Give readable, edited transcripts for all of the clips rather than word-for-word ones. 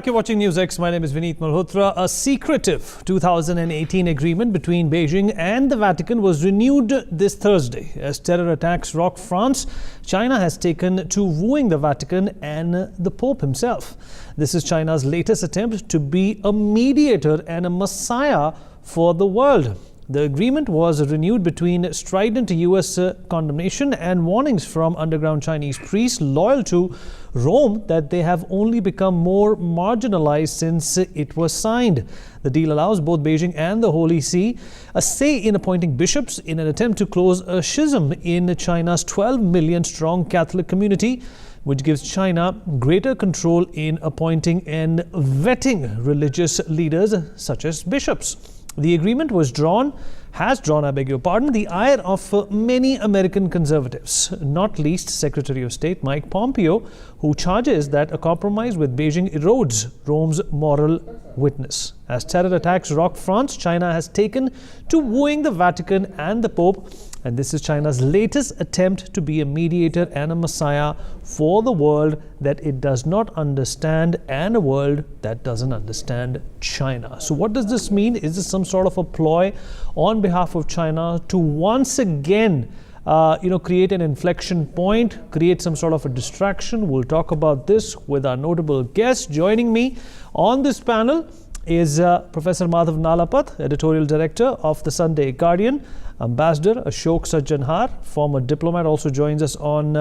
You're watching NewsX. My name is Vineet Malhotra. A secretive 2018 agreement between Beijing and the Vatican was renewed this Thursday. As terror attacks rock France, China has taken to wooing the Vatican and the Pope himself. This is China's latest attempt to be a mediator and a messiah for the world. The agreement was renewed between strident U.S. condemnation and warnings from underground Chinese priests loyal to Rome that they have only become more marginalized since it was signed. The deal allows both Beijing and the Holy See a say in appointing bishops in an attempt to close a schism in China's 12 million strong Catholic community, which gives China greater control in appointing and vetting religious leaders such as bishops. The agreement has drawn, the ire of many American conservatives, not least Secretary of State Mike Pompeo, who charges that a compromise with Beijing erodes Rome's moral witness. As terror attacks rock France, China has taken to wooing the Vatican and the Pope, and this is China's latest attempt to be a mediator and a messiah for the world that it does not understand and a world that doesn't understand China. So what does this mean? Is this some sort of a ploy on behalf of China to once again create an inflection point, create some sort of a distraction? We'll talk about this with our notable guest. Joining me on this panel is Professor Madhav Nalapat, Editorial Director of the Sunday Guardian. Ambassador Ashok Sajjanhar, former diplomat, also joins us on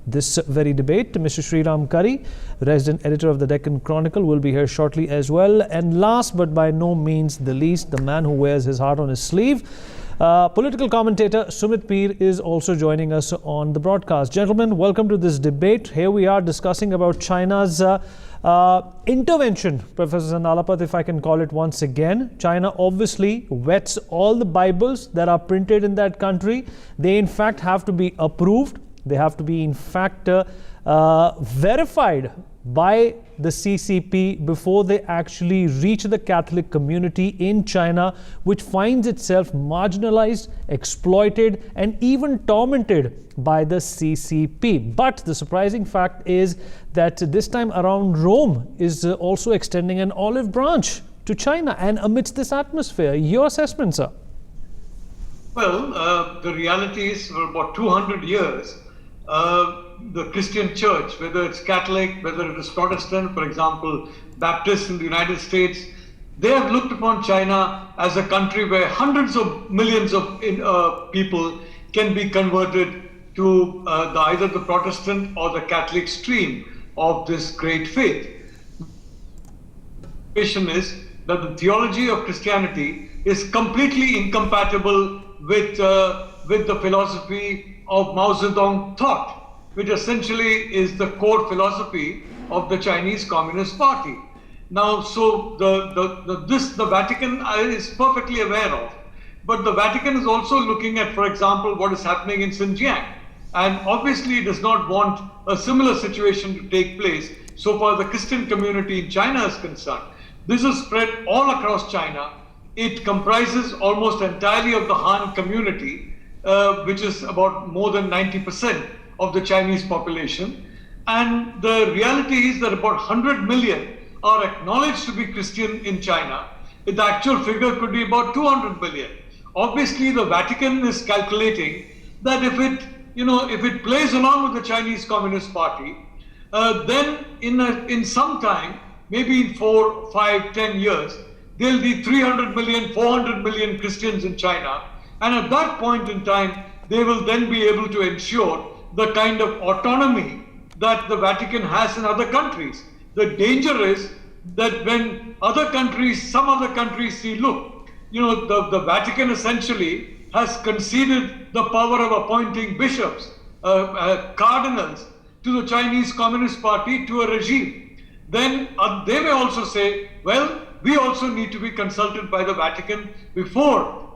this very debate. Mr. Sriram Kari, resident editor of the Deccan Chronicle, will be here shortly as well. And last but by no means the least, the man who wears his heart on his sleeve, political commentator Sumit Peer is also joining us on the broadcast. Gentlemen, welcome to this debate. Here we are discussing about China's intervention, Professor Nalapat, if I can call it once again. China obviously vets all the Bibles that are printed in that country. They in fact have to be approved. They have to be in fact verified by the CCP before they actually reach the Catholic community in China, which finds itself marginalized, exploited, and even tormented by the CCP. But the surprising fact is that this time around, Rome is also extending an olive branch to China. And amidst this atmosphere, your assessment, sir? Well, the reality is for about 200 years, the Christian church, whether it's Catholic, whether it is Protestant, for example, Baptist in the United States, they have looked upon China as a country where hundreds of millions of people can be converted to either the Protestant or the Catholic stream of this great faith. The question is that the theology of Christianity is completely incompatible with the philosophy of Mao Zedong thought, which essentially is the core philosophy of the Chinese Communist Party. Now, so the Vatican is perfectly aware of, but the Vatican is also looking at, for example, what is happening in Xinjiang, and obviously does not want a similar situation to take place so far the Christian community in China is concerned. This is spread all across China. It comprises almost entirely of the Han community, which is about more than 90% of the Chinese population. And the reality is that about 100 million are acknowledged to be Christian in China. The actual figure could be about 200 million. Obviously, the Vatican is calculating that if it plays along with the Chinese Communist Party, then in some time, maybe in 4, 5, 10 years, there'll be 300 million, 400 million Christians in China. And at that point in time, they will then be able to ensure the kind of autonomy that the Vatican has in other countries. The danger is that when some other countries see, look, the Vatican essentially has conceded the power of appointing bishops, cardinals to the Chinese Communist Party, to a regime, then they may also say, well, we also need to be consulted by the Vatican before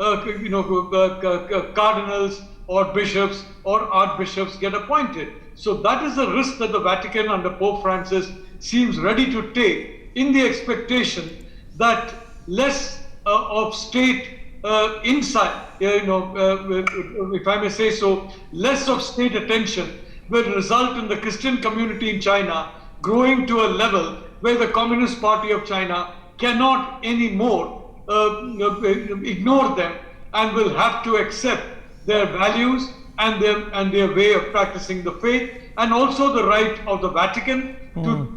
cardinals or bishops or archbishops get appointed. So that is the risk that the Vatican under Pope Francis seems ready to take, in the expectation that less of state insight, if I may say so, less of state attention will result in the Christian community in China growing to a level where the Communist Party of China cannot anymore ignore them and will have to accept their values and their way of practicing the faith, and also the right of the Vatican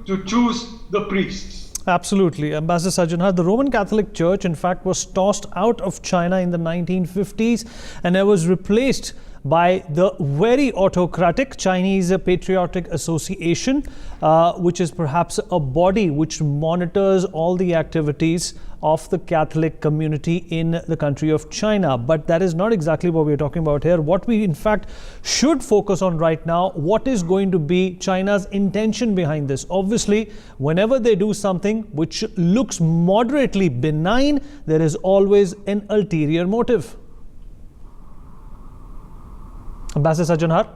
to choose the priests. Absolutely. Ambassador Sajjanhar, the Roman Catholic Church, in fact, was tossed out of China in the 1950s and it was replaced by the very autocratic Chinese Patriotic Association, which is perhaps a body which monitors all the activities of the Catholic community in the country of China. But that is not exactly what we're talking about here. What we in fact should focus on right now, what is going to be China's intention behind this? Obviously, whenever they do something which looks moderately benign, there is always an ulterior motive. Ambassador Sajjanhar?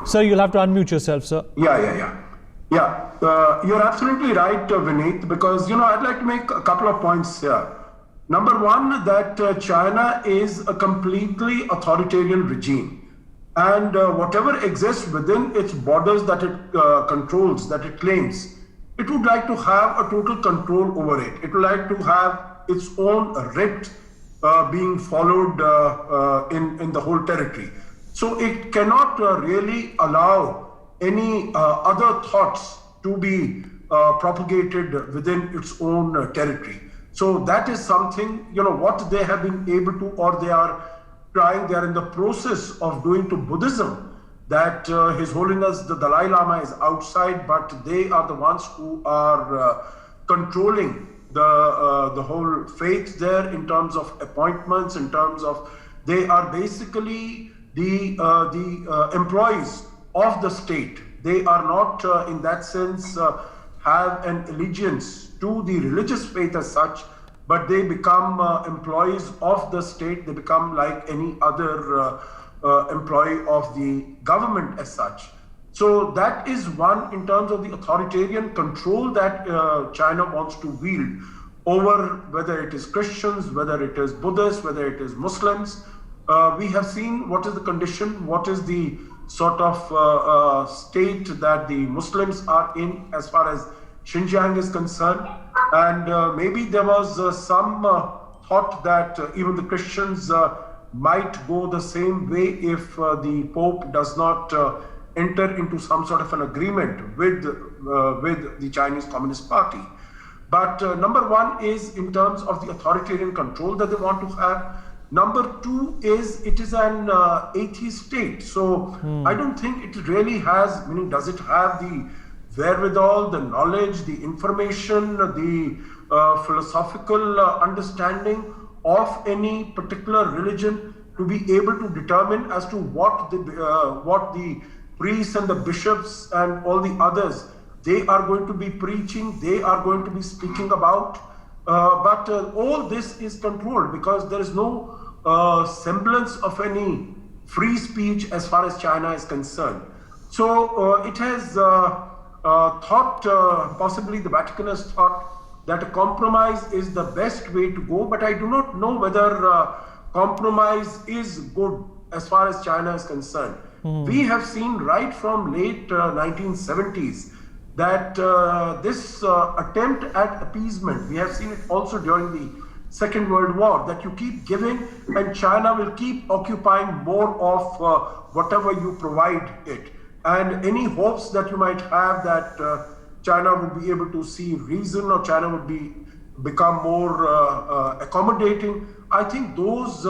Sir, you'll have to unmute yourself, sir. Yeah, you're absolutely right, Vineet, because, I'd like to make a couple of points here. Number one, that China is a completely authoritarian regime. And whatever exists within its borders that it controls, that it claims, it would like to have a total control over it. It would like to have its own writ being followed in the whole territory. So it cannot really allow any other thoughts to be propagated within its own territory. So that is something, what they have been able to, or they are in the process of doing to Buddhism, that His Holiness the Dalai Lama is outside, but they are the ones who are controlling the whole faith there in terms of appointments, in terms of they are basically the employees of the state. They are not in that sense have an allegiance to the religious faith as such, but they become employees of the state. They become like any other employee of the government as such. So that is one in terms of the authoritarian control that China wants to wield over whether it is Christians, whether it is Buddhists, whether it is Muslims. We have seen what is the condition, what is the sort of state that the Muslims are in as far as Xinjiang is concerned. And maybe there was some thought that even the Christians might go the same way if the Pope does not enter into some sort of an agreement with the Chinese Communist Party. But number one is in terms of the authoritarian control that they want to have. Number two is it is an atheist state. So I don't think it really has, meaning does it have the wherewithal, the knowledge, the information, the philosophical understanding of any particular religion to be able to determine as to what the priests and the bishops and all the others, they are going to be preaching, they are going to be speaking about. But all this is controlled because there is no semblance of any free speech as far as China is concerned. So it has thought, possibly the Vatican has thought that a compromise is the best way to go, but I do not know whether compromise is good as far as China is concerned. We have seen right from late 1970s that this attempt at appeasement, we have seen it also during the Second World War, that you keep giving and China will keep occupying more of whatever you provide it. And any hopes that you might have that China would be able to see reason or China would become more accommodating, I think those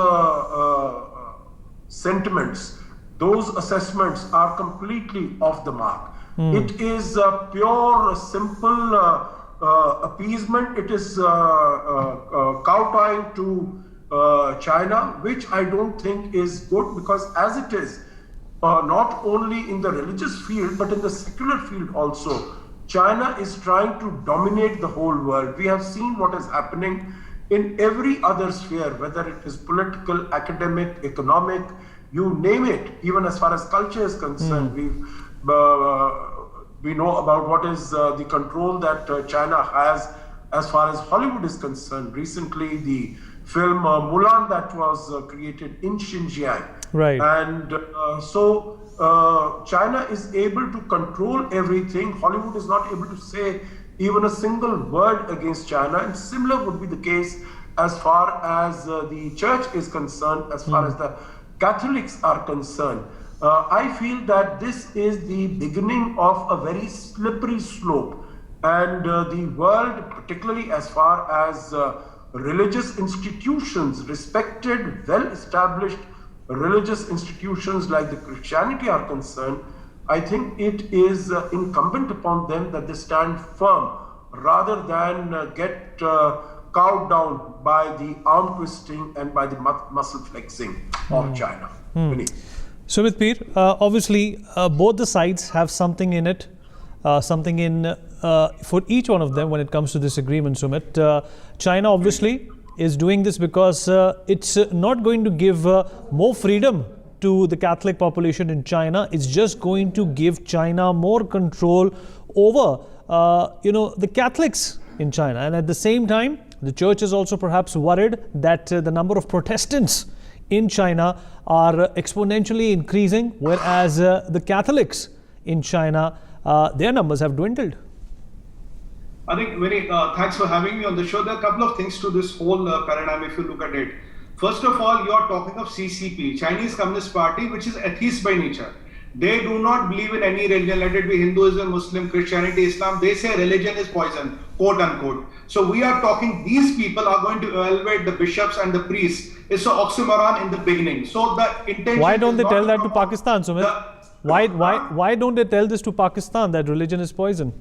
sentiments, those assessments are completely off the mark. It is pure, simple appeasement. It is kowtowing to China, which I don't think is good, because as it is, not only in the religious field, but in the secular field also, China is trying to dominate the whole world. We have seen what is happening in every other sphere, whether it is political, academic, economic, you name it, even as far as culture is concerned. We know about what is the control that China has as far as Hollywood is concerned. Recently, the film Mulan that was created in Xinjiang. Right. And so China is able to control everything. Hollywood is not able to say even a single word against China. And similar would be the case as far as the church is concerned, as far as the Catholics are concerned. I feel that this is the beginning of a very slippery slope. And the world, particularly as far as religious institutions, respected, well-established religious institutions like the Christianity are concerned, I think it is incumbent upon them that they stand firm rather than get cowed down by the arm twisting and by the muscle flexing of China. Sumit Peer, obviously both the sides have something in it, something in for each one of them when it comes to this agreement, Sumit. China obviously is doing this because it's not going to give more freedom to the Catholic population in China. It's just going to give China more control over, the Catholics in China. And at the same time, the church is also perhaps worried that the number of Protestants in China are exponentially increasing, whereas the Catholics in China, their numbers have dwindled. I think, Vinny, thanks for having me on the show. There are a couple of things to this whole paradigm if you look at it. First of all, you are talking of CCP, Chinese Communist Party, which is atheist by nature. They do not believe in any religion, let it be Hinduism, Muslim, Christianity, Islam. They say religion is poison, quote unquote. So we are talking, these people are going to evaluate the bishops and the priests. It's an oxymoron in the beginning. So the intention. Why don't they tell that to Pakistan, Sumit? Why don't they tell this to Pakistan, that religion is poison?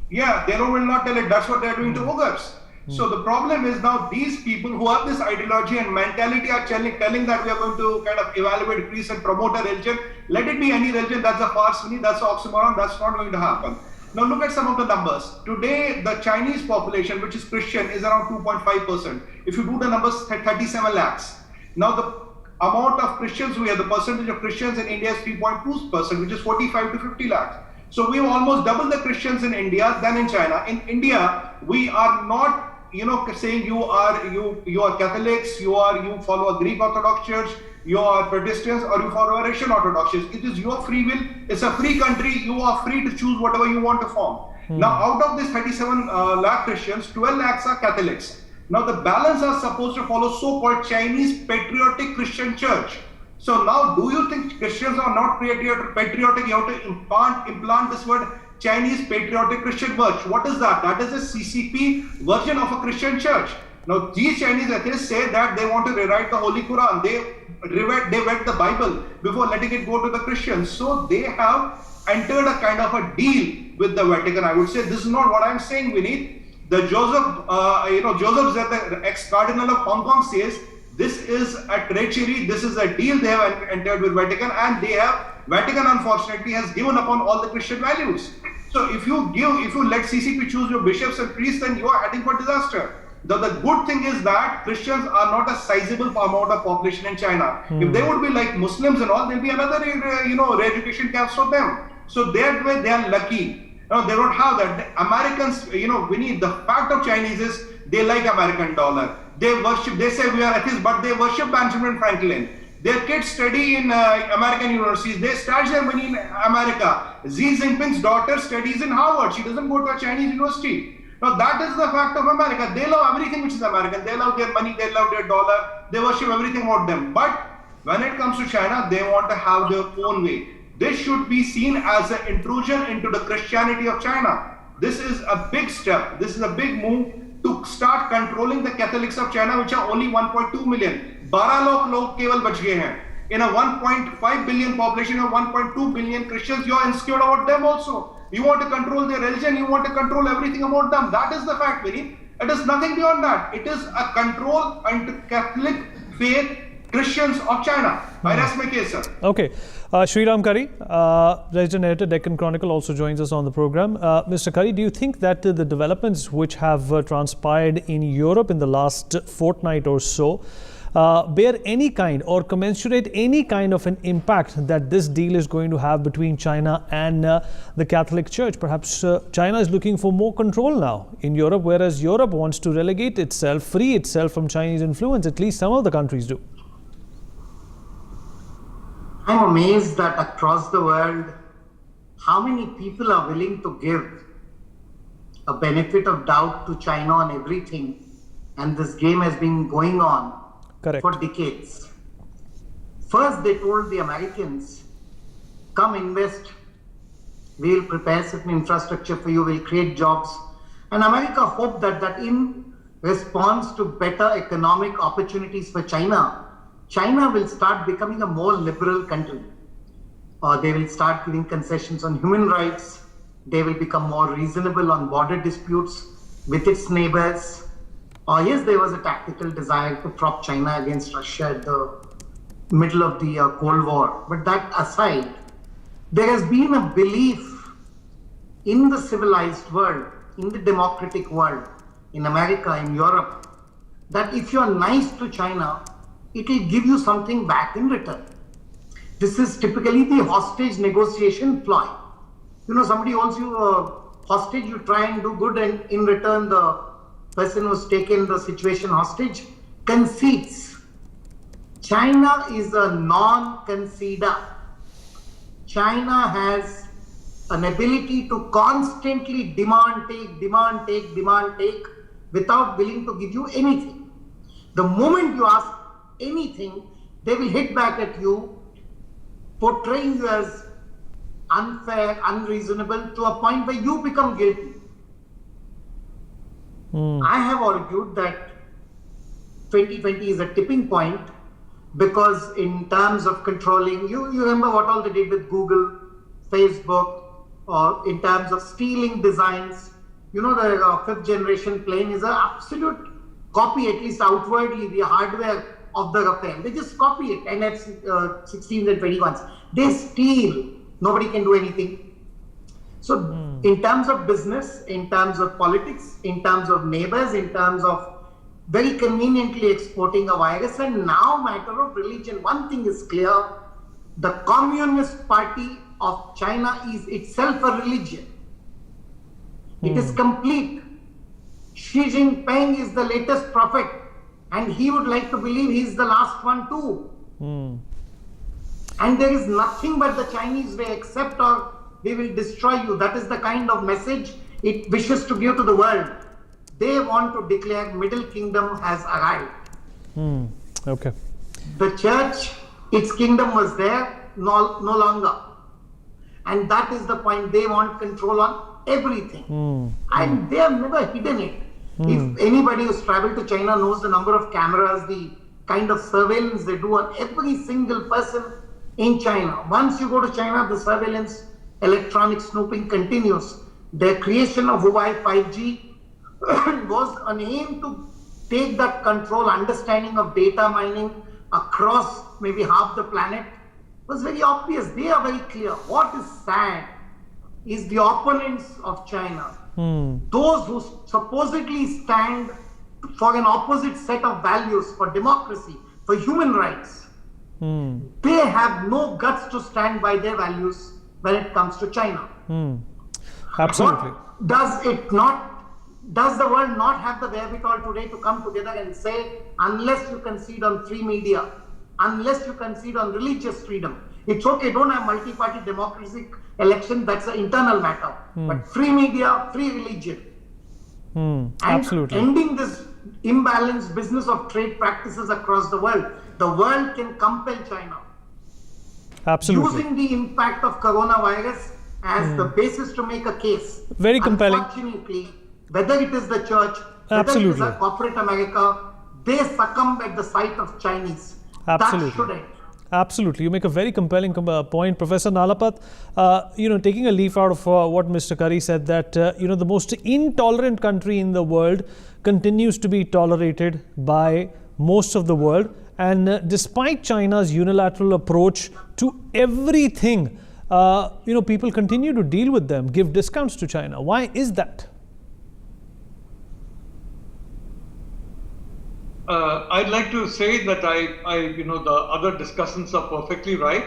Yeah, they will not tell it. That's what they're doing to Uyghurs. So the problem is now these people who have this ideology and mentality are telling that we are going to kind of evaluate priests and promote a religion. Let it be any religion. That's a farce, that's an oxymoron. That's not going to happen. Now look at some of the numbers. Today, the Chinese population, which is Christian, is around 2.5%. If you do the numbers, 37 lakhs. Now the amount of Christians we have, the percentage of Christians in India is 3.2%, which is 45 to 50 lakhs. So we almost double the Christians in India than in China. In India, we are not, saying you are Catholics, you follow a Greek Orthodox Church, you are Protestants, or you follow a Russian Orthodox Church. It is your free will. It's a free country. You are free to choose whatever you want to form. Now, out of these 37 lakh Christians, 12 lakhs are Catholics. Now, the balance are supposed to follow so-called Chinese Patriotic Christian Church. So now, do you think Christians are not patriotic? You have to implant this word Chinese Patriotic Christian Church. What is that? That is a CCP version of a Christian church. Now, these Chinese atheists say that they want to rewrite the Holy Quran. They read the Bible before letting it go to the Christians. So they have entered a kind of a deal with the Vatican. I would say this is not what I'm saying, Vineet. The Joseph Joseph Zed, the ex-cardinal of Hong Kong, says this is a treachery. This is a deal they have entered with Vatican, and Vatican unfortunately has given up on all the Christian values. So if you let CCP choose your bishops and priests, then you are heading for disaster. The good thing is that Christians are not a sizable amount of population in China. If they would be like Muslims and all, there'll be another re-education camps for them. So that way they are lucky. They don't have that. The Americans, Vinny, the fact of Chinese is they like American dollar. They say we are atheists, but they worship Benjamin Franklin. Their kids study in American universities. They start their money in America. Xi Jinping's daughter studies in Harvard. She doesn't go to a Chinese university. Now that is the fact of America. They love everything which is American. They love their money. They love their dollar. They worship everything about them. But when it comes to China, they want to have their own way. This should be seen as an intrusion into the Christianity of China. This is a big step. This is a big move to start controlling the Catholics of China, which are only 1.2 million. 12 log keval bach gaye hain. In a 1.5 billion population of 1.2 billion Christians, you are insecure about them also. You want to control their religion, you want to control everything about them. That is the fact, Vinny. It is nothing beyond that. It is a control into Catholic faith Christians of China. I rest my case, sir. Okay. Sriram Kari, resident editor, Deccan Chronicle, also joins us on the program. Mr. Kari, do you think that the developments which have transpired in Europe in the last fortnight or so bear any kind or commensurate any kind of an impact that this deal is going to have between China and the Catholic Church? Perhaps China is looking for more control now in Europe, whereas Europe wants to relegate itself, free itself from Chinese influence. At least some of the countries do. I'm amazed that across the world, how many people are willing to give a benefit of doubt to China on everything, and this game has been going on Correct. for decades. First, they told the Americans, come invest, we'll prepare certain infrastructure for you, we'll create jobs. And America hoped that in response to better economic opportunities for China, China will start becoming a more liberal country. They will start giving concessions on human rights. They will become more reasonable on border disputes with its neighbors. Yes, there was a tactical desire to prop China against Russia at the middle of the Cold War. But that aside, there has been a belief in the civilized world, in the democratic world, in America, in Europe, that if you are nice to China, it will give you something back in return. This is typically the hostage negotiation ploy. You know, somebody owes you a hostage, you try and do good, and in return, the person who's taken the situation hostage concedes. China is a non-conceder. China has an ability to constantly demand, take, without willing to give you anything. The moment you ask anything, they will hit back at you, portraying you as unfair, unreasonable, to a point where you become guilty. I have argued that 2020 is a tipping point because in terms of controlling, you remember what all they did with Google, Facebook, or in terms of stealing designs. You know, the fifth generation plane is an absolute copy, at least outwardly, the hardware of the Rafale. They just copy it, and it's 16s and 21s. They steal. Nobody can do anything. So in terms of business, in terms of politics, in terms of neighbors, in terms of very conveniently exporting a virus, and now matter of religion, one thing is clear: the Communist Party of China is itself a religion. It is complete. Xi Jinping is the latest prophet, and he would like to believe he is the last one too. And there is nothing but the Chinese way, except or they will destroy you. That is the kind of message it wishes to give to the world. They want to declare Middle Kingdom has arrived. Okay. The church, its kingdom was there, no longer. And that is the point. They want control on everything. And they have never hidden it. If anybody who's traveled to China knows the number of cameras, the kind of surveillance they do on every single person in China. Once you go to China, the surveillance, electronic snooping continues. Their creation of Huawei 5G was an aim to take that control, understanding of data mining across maybe half the planet. Was very obvious. They are very clear. What is sad is the opponents of China, those who supposedly stand for an opposite set of values, for democracy, for human rights. They have no guts to stand by their values when it comes to China. Absolutely. Does the world not have the wherewithal today to come together and say, unless you concede on free media, unless you concede on religious freedom, it's okay, don't have multi-party democracy election, that's an internal matter. But free media, free religion. And Absolutely. ending this imbalanced business of trade practices across the world can compel China. Absolutely. Using the impact of coronavirus as the basis to make a case. Very compelling. Unfortunately, whether it is the church, whether it is Absolutely. a corporate America, they succumb at the sight of Chinese. Absolutely. That shouldn't. Absolutely. You make a very compelling point, Professor Nalapat. Taking a leaf out of what Mr. Curry said, that, the most intolerant country in the world continues to be tolerated by most of the world. And despite China's unilateral approach to everything, people continue to deal with them, give discounts to China. Why is that? I'd like to say that the other discussants are perfectly right,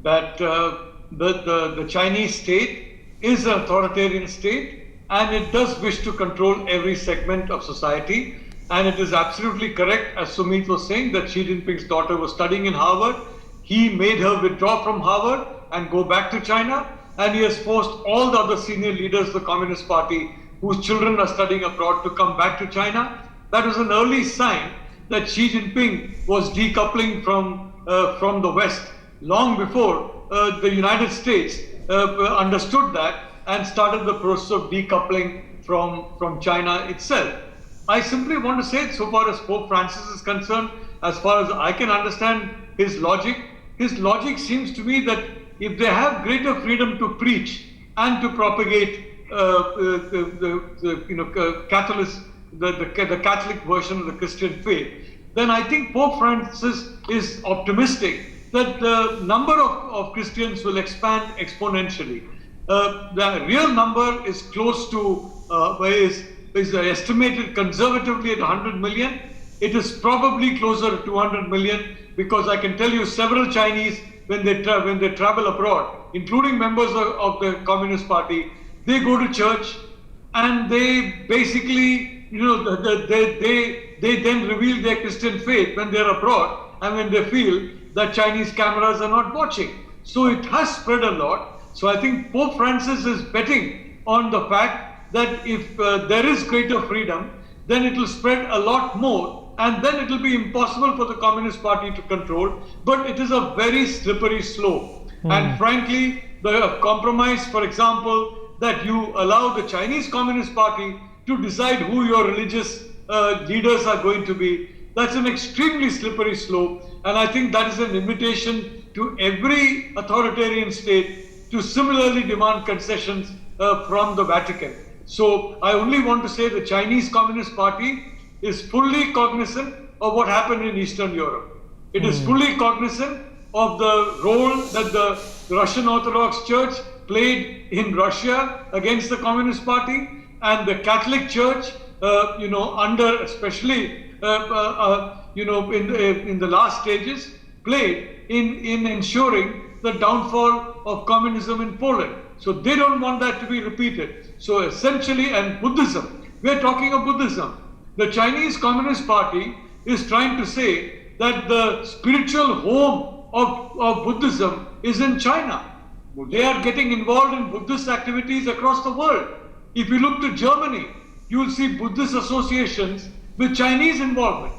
that the Chinese state is an authoritarian state and it does wish to control every segment of society. And it is absolutely correct, as Sumit was saying, that Xi Jinping's daughter was studying in Harvard. He made her withdraw from Harvard and go back to China. And he has forced all the other senior leaders of the Communist Party whose children are studying abroad to come back to China. That was an early sign that Xi Jinping was decoupling from the West long before the United States understood that and started the process of decoupling from China itself. I simply want to say, so far as Pope Francis is concerned, as far as I can understand his logic seems to me that if they have greater freedom to preach and to propagate the Catholic version of the Christian faith, then I think Pope Francis is optimistic that the number of Christians will expand exponentially. The real number is close to is estimated conservatively at 100 million. It is probably closer to 200 million, because I can tell you several Chinese, when they travel abroad, including members of the Communist Party, they go to church and they basically, they then reveal their Christian faith when they're abroad and when they feel that Chinese cameras are not watching. So it has spread a lot. So I think Pope Francis is betting on the fact that if there is greater freedom, then it will spread a lot more, and then it will be impossible for the Communist Party to control. But it is a very slippery slope. And frankly, the compromise, for example, that you allow the Chinese Communist Party to decide who your religious leaders are going to be, that's an extremely slippery slope. And I think that is an invitation to every authoritarian state to similarly demand concessions from the Vatican. So I only want to say the Chinese Communist Party is fully cognizant of what happened in Eastern Europe. It is fully cognizant of the role that the Russian Orthodox Church played in Russia against the Communist Party, and the Catholic Church, under especially in the last stages, played in ensuring the downfall of communism in Poland. So they don't want that to be repeated. So essentially, and Buddhism, we're talking of Buddhism. The Chinese Communist Party is trying to say that the spiritual home of Buddhism is in China. They are getting involved in Buddhist activities across the world. If you look to Germany, you will see Buddhist associations with Chinese involvement.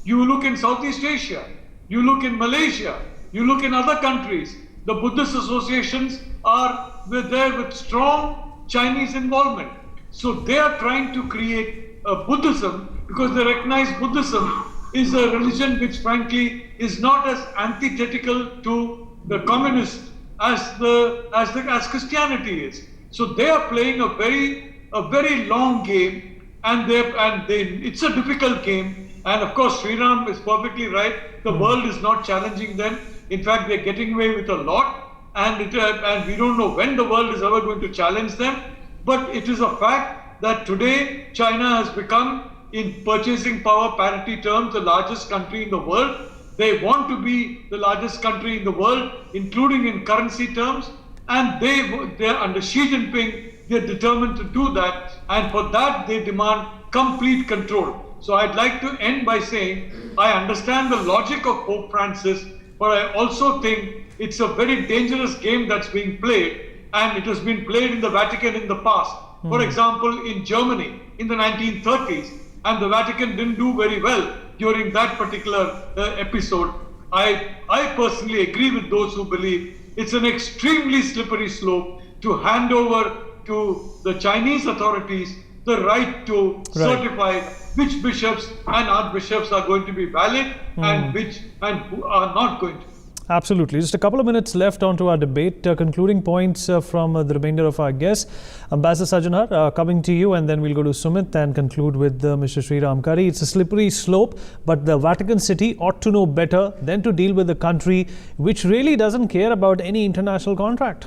You look in Southeast Asia, you look in Malaysia, you look in other countries, the Buddhist associations are there with strong Chinese involvement. So they are trying to create a Buddhism because they recognize Buddhism is a religion which frankly is not as antithetical to the communist as Christianity is. So they are playing a very long game, and it's a difficult game. And of course, Sriram is perfectly right. The world is not challenging them. In fact, they're getting away with a lot. And we don't know when the world is ever going to challenge them. But it is a fact that today China has become, in purchasing power parity terms, the largest country in the world. They want to be the largest country in the world, including in currency terms. And they're under Xi Jinping, they're determined to do that. And for that, they demand complete control. So I'd like to end by saying, I understand the logic of Pope Francis, but I also think it's a very dangerous game that's being played, and it has been played in the Vatican in the past. For example, in Germany in the 1930s, and the Vatican didn't do very well during that particular episode. I personally agree with those who believe it's an extremely slippery slope to hand over to the Chinese authorities the right to certify which bishops and archbishops are going to be valid and who are not going to. Absolutely. Just a couple of minutes left onto our debate. Concluding points from the remainder of our guests. Ambassador Sajjanhar, coming to you, and then we'll go to Sumit and conclude with Mr. Sriram Kari. It's a slippery slope, but the Vatican City ought to know better than to deal with a country which really doesn't care about any international contract.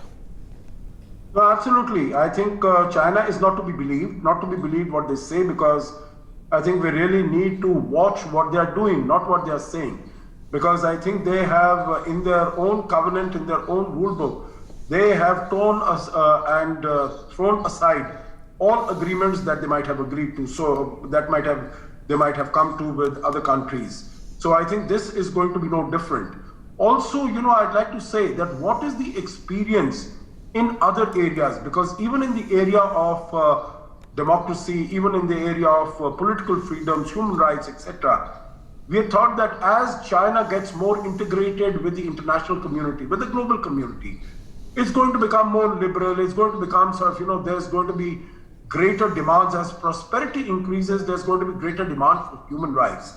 No, absolutely. I think China is not to be believed what they say, because I think we really need to watch what they are doing, not what they are saying. Because I think they have, in their own covenant, in their own rule book, they have thrown aside all agreements that they might have agreed to. So that they might have come to with other countries. So I think this is going to be no different. Also, I'd like to say that what is the experience in other areas? Because even in the area of democracy, even in the area of political freedoms, human rights, etc., we are taught that as China gets more integrated with the international community, with the global community, it's going to become more liberal, it's going to become sort of, there's going to be greater demands. As prosperity increases, there's going to be greater demand for human rights.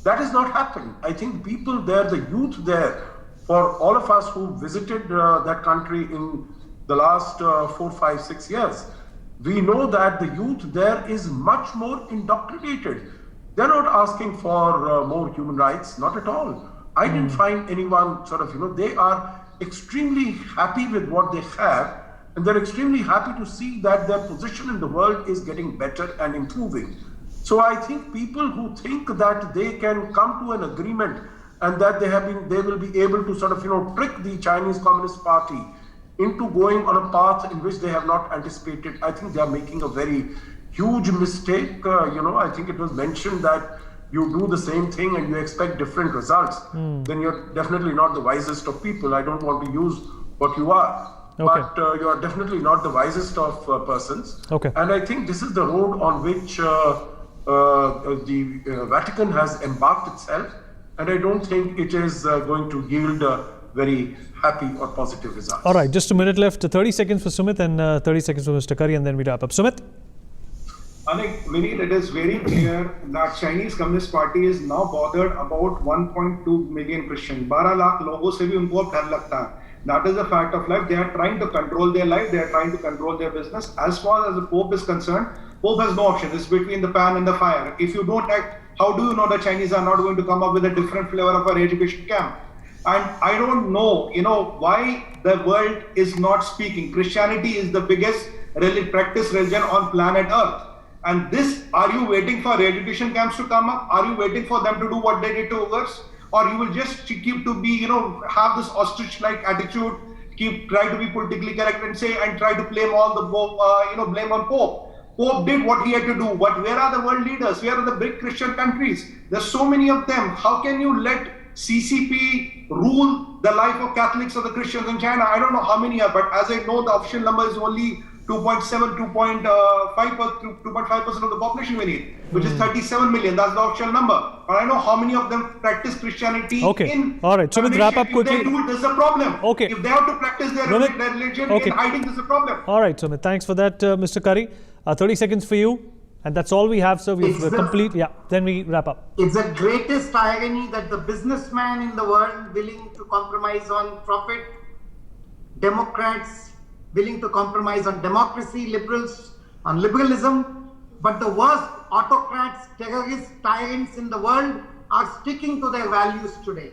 That has not happened. I think people there, the youth there, for all of us who visited that country in the last 4, 5, 6 years, we know that the youth there is much more indoctrinated. They're not asking for more human rights, not at all. I didn't find anyone sort of, they are extremely happy with what they have, and they're extremely happy to see that their position in the world is getting better and improving. So I think people who think that they can come to an agreement and that they will be able to sort of, trick the Chinese Communist Party into going on a path in which they have not anticipated, I think they are making a very huge mistake. I think it was mentioned that you do the same thing and you expect different results, then you're definitely not the wisest of people. I don't want to use what you are. Okay. But you are definitely not the wisest of persons. Okay. And I think this is the road on which the Vatican has embarked itself. And I don't think it is going to yield very happy or positive results. All right, just a minute left. 30 seconds for Sumit and 30 seconds for Mr. Curry, and then we wrap up. Sumit? I think, Vineet, it is very clear that Chinese Communist Party is now bothered about 1.2 million Christians. 12 lakh लोगों से भी उनको अब डर लगता है. That is a fact of life. They are trying to control their life. They are trying to control their business. As far as the Pope is concerned, Pope has no option. It's between the pan and the fire. If you don't act, how do you know the Chinese are not going to come up with a different flavor of our education camp? And I don't know, why the world is not speaking. Christianity is the biggest practiced religion on planet Earth. And this, are you waiting for education camps to come up? Are you waiting for them to do what they did to Uyghurs? Or you will just keep to be, have this ostrich-like attitude, try to be politically correct and try to blame all the, blame on Pope. Pope did what he had to do, but where are the world leaders? Where are the big Christian countries? There's so many of them. How can you let CCP rule the life of Catholics or the Christians in China? I don't know how many are, but as I know, the official number is only 2.5% of the population we need, which is 37 million. That's the official number. But I know how many of them practice Christianity in. All right. So, wrap up quickly. If they do it, there's a problem. Okay. If they have to practice their religion in hiding, there's a problem. All right, Sumit. Thanks for that, Mr. Curry. 30 seconds for you. And that's all we have, sir. We've complete. Yeah. Then we wrap up. It's the greatest irony that the businessman in the world willing to compromise on profit, Democrats willing to compromise on democracy, liberals on liberalism, but the worst autocrats, terrorists, tyrants in the world are sticking to their values today,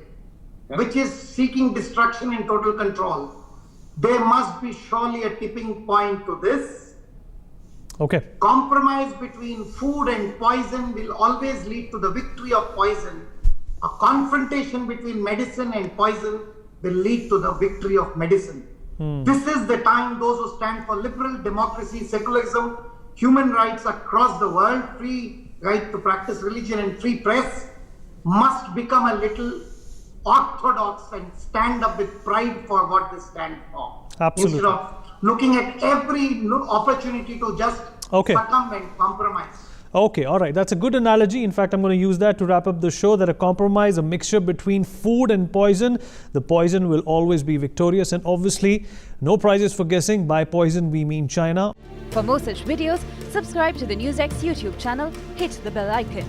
which is seeking destruction and total control. There must be surely a tipping point to this. Okay. Compromise between food and poison will always lead to the victory of poison. A confrontation between medicine and poison will lead to the victory of medicine. This is the time those who stand for liberal democracy, secularism, human rights across the world, free right to practice religion and free press, must become a little orthodox and stand up with pride for what they stand for. Absolutely. Instead of looking at every opportunity to just succumb and compromise. Okay, all right. That's a good analogy. In fact, I'm going to use that to wrap up the show, that a compromise, a mixture between food and poison. The poison will always be victorious. And obviously, no prizes for guessing. By poison, we mean China. For more such videos, subscribe to the NewsX YouTube channel, hit the bell icon.